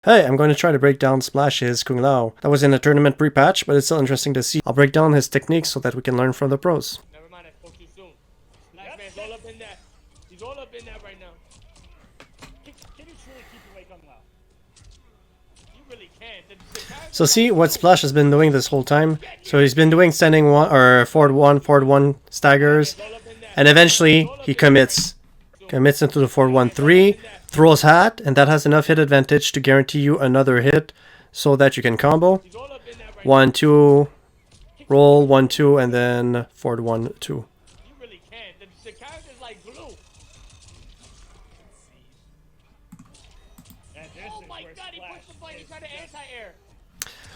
Hey, I'm going to try to break down Splash's Kung Lao. That was in a tournament pre-patch, but it's still interesting to see. I'll break down his techniques so that we can learn from the pros. Never mind, I spoke too soon. Nice man's all up in there. He's all up in there right now. Can you truly keep away Kung Lao? You really can't. So see what Splash has been doing this whole time. So he's been doing sending one or forward one staggers, and eventually he commits into the forward 1-3, throws hat, and that has enough hit advantage to guarantee you another hit so that you can combo. 1-2, roll 1-2, and then forward 1-2. You really can't. The character's like glue. Oh my god, he pushed the button. He tried to anti-air.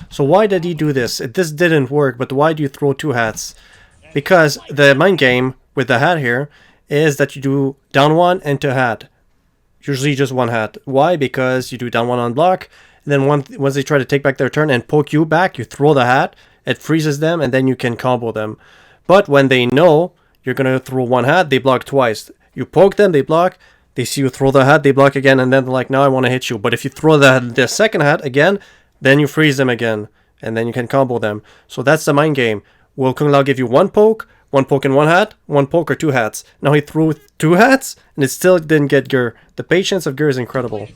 So why did he do this? This didn't work, but why do you throw two hats? Because the mind game with the hat here is that you do down one into hat. Usually just one hat. Why? Because you do down one on block, and then once they try to take back their turn and poke you back, you throw the hat, it freezes them, and then you can combo them. But when they know you're going to throw one hat, they block twice. You poke them, they block, they see you throw the hat, they block again, and then they're like, now I want to hit you. But if you throw the second hat again, then you freeze them again, and then you can combo them. So that's the mind game. Will Kung Lao give you one poke in one hat, one poke or two hats? Now he threw two hats, and it still didn't get Gur. The patience of Gur is incredible.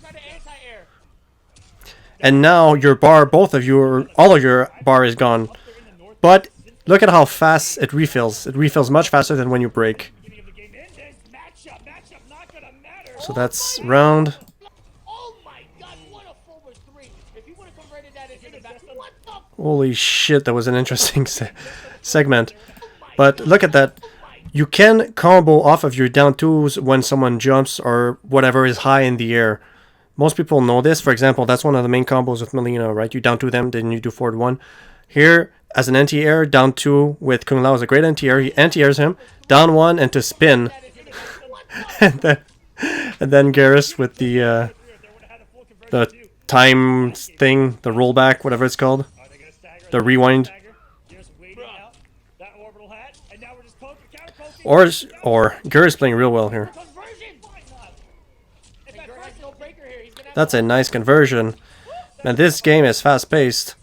And now your bar, all of your bar is gone. But look at how fast it refills. It refills much faster than when you break. So that's round. Holy shit, that was an interesting segment. But look at that. You can combo off of your down twos when someone jumps or whatever is high in the air. Most people know this. For example, that's one of the main combos with Melina, right? You down two them, then you do forward one. Here, as an anti-air, down two with Kung Lao is a great anti-air. He anti-airs him, down one, and to spin. and then Garrus with the time thing, the rollback, whatever it's called. The rewind. Or Gur is playing real well here. That's a nice conversion. And this game is fast-paced.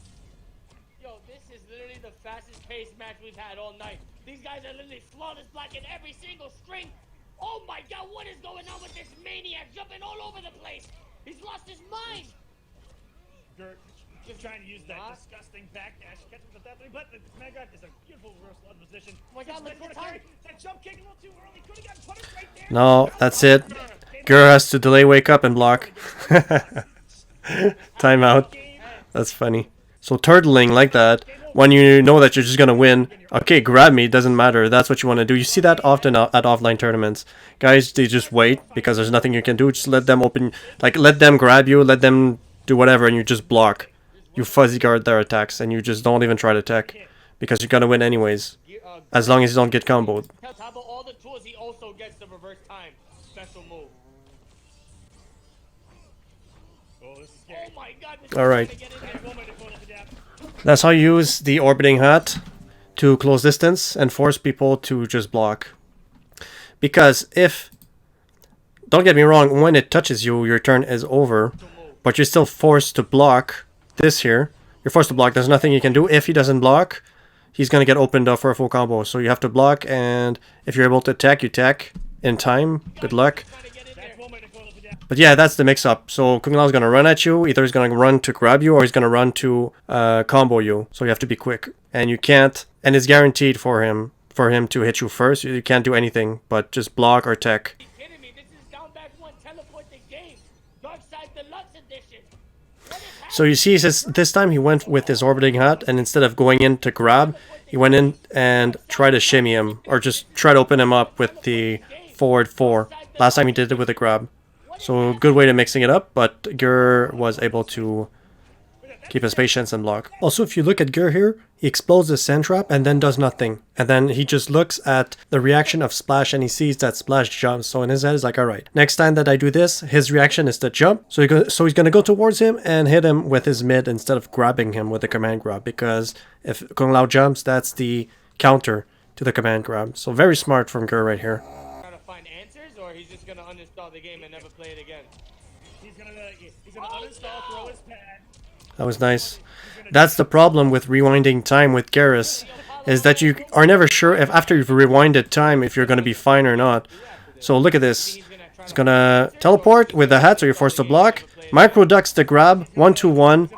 Yo, this is literally the fastest paced match we've had all night. These guys are literally flawless blocking every single string. Oh my god, what is going on with this maniac jumping all over the place? He's lost his mind. Gert just trying to use that disgusting backdash, catch him with that thing, but the command grab is a beautiful reversal of position. Oh my god, look at the time. That jump kick a little too early, could have gotten punished right there. No, that's it. Gur has to delay wake up and block. Timeout. That's funny. So turtling like that, when you know that you're just gonna win, okay, grab me, doesn't matter. That's what you want to do. You see that often at offline tournaments. Guys, they just wait because there's nothing you can do. Just let them open, like let them grab you, let them do whatever, and you just block. You fuzzy guard their attacks, and you just don't even try to tech because you're gonna win anyways, as long as you don't get comboed. Top of all the tools, he also gets the reverse time special move. Oh my god, alright. That's how you use the orbiting hat to close distance and force people to just block. Because if, don't get me wrong, when it touches you, your turn is over, but you're still forced to block this here. You're forced to block. There's nothing you can do. If he doesn't block, he's going to get opened up for a full combo. So you have to block, and if you're able to attack, you attack in time. Good luck. But yeah, that's the mix-up. So Kung Lao is going to run at you. Either he's going to run to grab you, or he's going to run to combo you. So you have to be quick. And you can't, and it's guaranteed for him to hit you first. You can't do anything but just block or tech. So you see, this time he went with his orbiting hat, and instead of going in to grab, he went in and tried to shimmy him, or just try to open him up with the forward 4. Last time he did it with a grab. So good way to mixing it up, but Gur was able to keep his patience and block. Also, if you look at Gur here, he explodes the sand trap and then does nothing. And then he just looks at the reaction of Splash and he sees that Splash jumps. So in his head, he's like, alright, next time that I do this, his reaction is to jump. So he's going to go towards him and hit him with his mid instead of grabbing him with the command grab. Because if Kung Lao jumps, that's the counter to the command grab. So very smart from Gur right here. Trying to find answers, or he's just going to uninstall the game and never play it again? He's gonna uninstall, throw his pad. That was nice. That's the problem with rewinding time with Garrus, is that you are never sure if after you've rewinded time if you're going to be fine or not. So look at this. He's going to teleport with the hat, so you're forced to block. Micro ducks the grab, 1-2-1.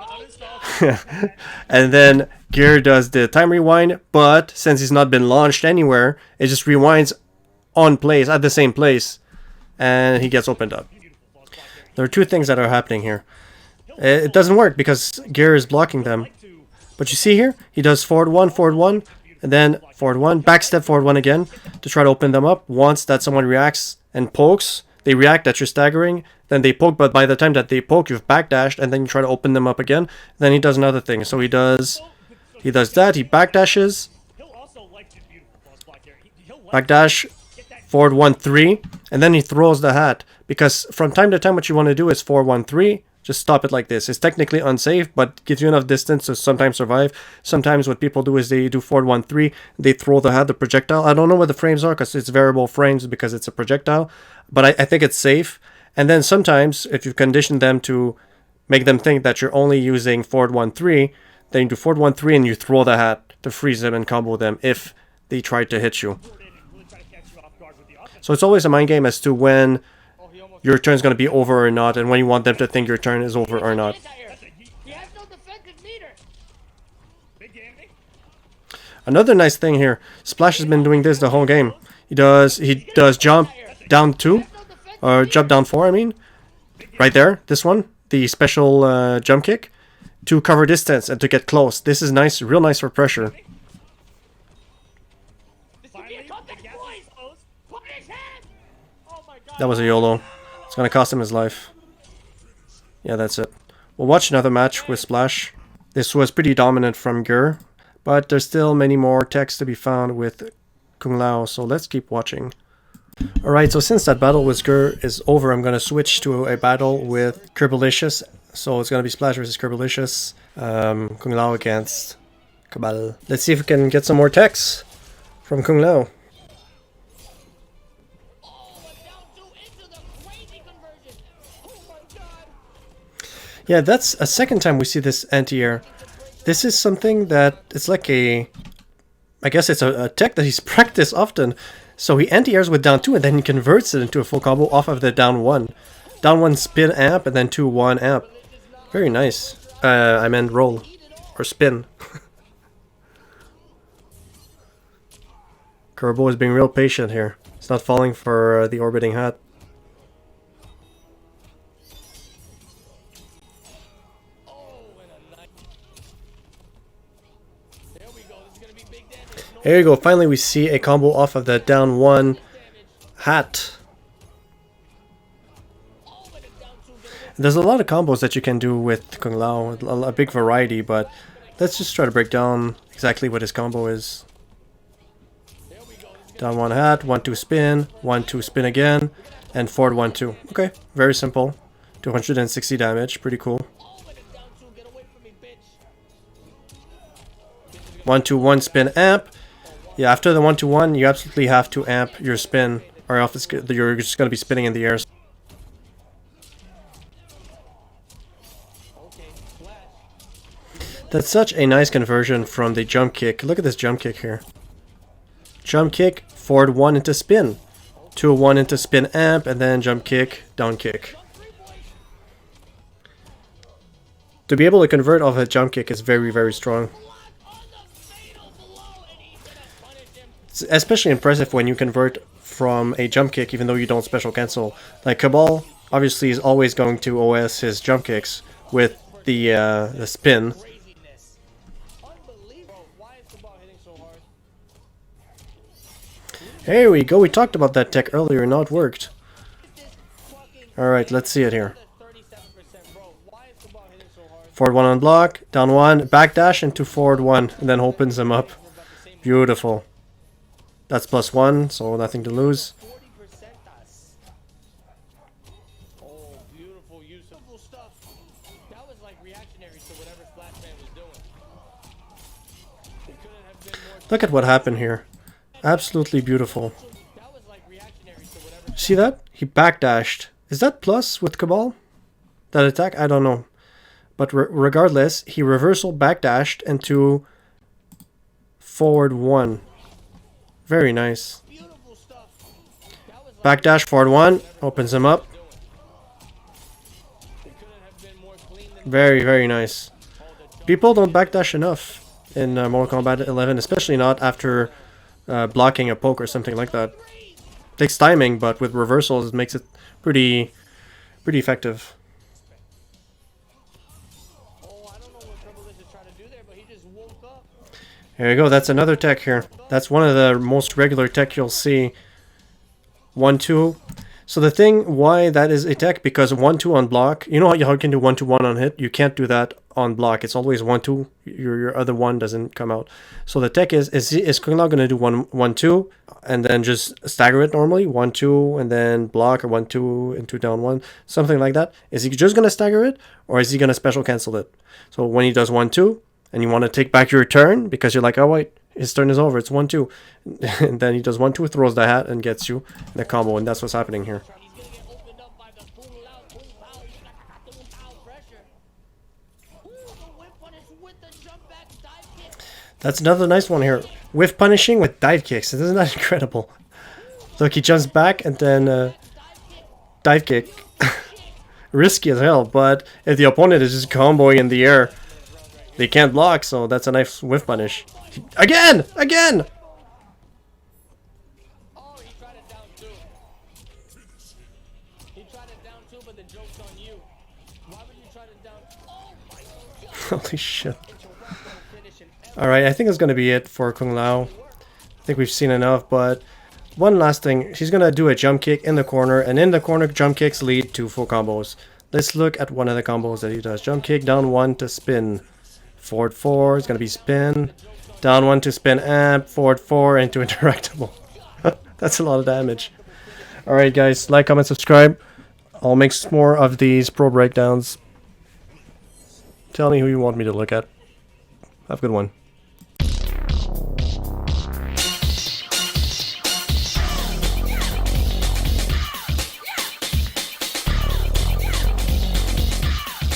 And then Gear does the time rewind, but since he's not been launched anywhere, it just rewinds on place, at the same place. And he gets opened up. There are two things that are happening here. It doesn't work because Gear is blocking them. But you see here, he does forward 1, and then forward 1, backstep forward 1 again to try to open them up. Once that someone reacts and pokes, they react that you're staggering, then they poke, but by the time that they poke, you've backdashed, and then you try to open them up again. Then he does another thing. So he does that, he backdashes, backdash, forward 1-3, and then he throws the hat. Because from time to time, what you want to do is 4-1-3. Just stop it like this. It's technically unsafe, but gives you enough distance to sometimes survive. Sometimes what people do is they do 4-1-3. They throw the projectile. I don't know what the frames are because it's variable frames because it's a projectile. But I think it's safe. And then sometimes if you condition them to make them think that you're only using 4-1-3, then you do 4-1-3 and you throw the hat to freeze them and combo them if they try to hit you. So it's always a mind game as to when your turn is going to be over or not, and when you want them to think your turn is over or not. Another nice thing here, Splash has been doing this the whole game. He does jump down 2, or jump down 4, I mean. Right there, this one, the special jump kick, to cover distance and to get close. This is nice, real nice for pressure. That was a YOLO. It's gonna cost him his life. Yeah, that's it. We'll watch another match with Splash. This was pretty dominant from Gur, but there's still many more techs to be found with Kung Lao, so let's keep watching. Alright, so since that battle with Gur is over, I'm gonna switch to a battle with Kerbalicious. So it's gonna be Splash versus Kerbalicious. Kung Lao against Kabal. Let's see if we can get some more techs from Kung Lao. Yeah, that's a second time we see this anti-air. This is something that, it's like a, I guess it's a tech that he's practiced often. So he anti-airs with down 2 and then he converts it into a full combo off of the down 1. Down 1 spin amp and then 2-1 amp. Very nice. I meant roll. Or spin. Kerbo is being real patient here. It's not falling for the orbiting hat. There you go, finally we see a combo off of the down 1 hat. There's a lot of combos that you can do with Kung Lao, a big variety, but let's just try to break down exactly what his combo is. Down 1 hat, 1-2 spin, 1-2 spin again, and forward 1-2. Okay, very simple. 260 damage, pretty cool. 1-2-1 spin amp. Yeah, after the 1-2-1, you absolutely have to amp your spin, or else you're just going to be spinning in the air. That's such a nice conversion from the jump kick. Look at this jump kick here. Jump kick, forward 1 into spin. 2-1 into spin amp, and then jump kick, down kick. To be able to convert off a jump kick is very, very strong. It's especially impressive when you convert from a jump kick even though you don't special cancel. Like Kabal obviously is always going to OS his jump kicks with the spin. Here we go, we talked about that tech earlier, now it worked. Alright, let's see it here. Forward 1 on block, down 1, backdash into forward 1, and then opens them up. Beautiful. That's +1, so nothing to lose. Look at what happened here. Absolutely beautiful. See that? He backdashed. Is that plus with Cabal? that attack? I don't know. But regardless, he reversal backdashed into forward 1. Very nice. Beautiful stuff. That was Backdash forward 1. Opens him up. couldn't have been more clean than Very, very nice. People don't backdash enough in Mortal Kombat 11, especially not after blocking a poke or something like that. Takes timing, but with reversals, it makes it pretty effective. Oh, I don't know what Triple H is trying to do there, but he just woke up. Here you go. That's another tech here. That's one of the most regular tech you'll see. 1-2. So the thing why that is a tech, because 1-2 on block, you know how you can do 1-2-1 on hit? You can't do that on block. It's always 1-2. Your other one doesn't come out. So the tech is Kung Lao going to do 1-2 and then just stagger it normally? 1-2 and then block, or 1-2 into down 1, something like that. Is he just going to stagger it, or is he going to special cancel it? So when he does 1-2 and you want to take back your turn because you're like, oh wait, his turn is over, it's 1-2. And then he does 1-2, throws the hat, and gets you the combo, and that's what's happening here. He's gonna get opened up by the Kung Lao, Kung Pao, Kung Pao pressure. Ooh, the whip punish with the jump back dive kick. That's another nice one here. Whiff punishing with dive kicks. Isn't that incredible? Look, he jumps back and then dive kick. Risky as hell, but if the opponent is just comboing in the air, they can't block, so that's a nice whiff punish. Again! Again! Oh, he tried it down too. He tried it down too, but the joke's on you. Why would you try it down? Oh my god! Holy shit. Interrupt finish and Alright, I think that's going to be it for Kung Lao. I think we've seen enough, but one last thing. She's going to do a jump kick in the corner, and in the corner, jump kicks lead to full combos. Let's look at one of the combos that he does. Jump kick, down 1 to spin. Forward 4 is going to be spin. Down 1 to spin amp. Forward 4 into interactable. That's a lot of damage. Alright guys, like, comment, subscribe. I'll make some more of these pro breakdowns. Tell me who you want me to look at. Have a good one.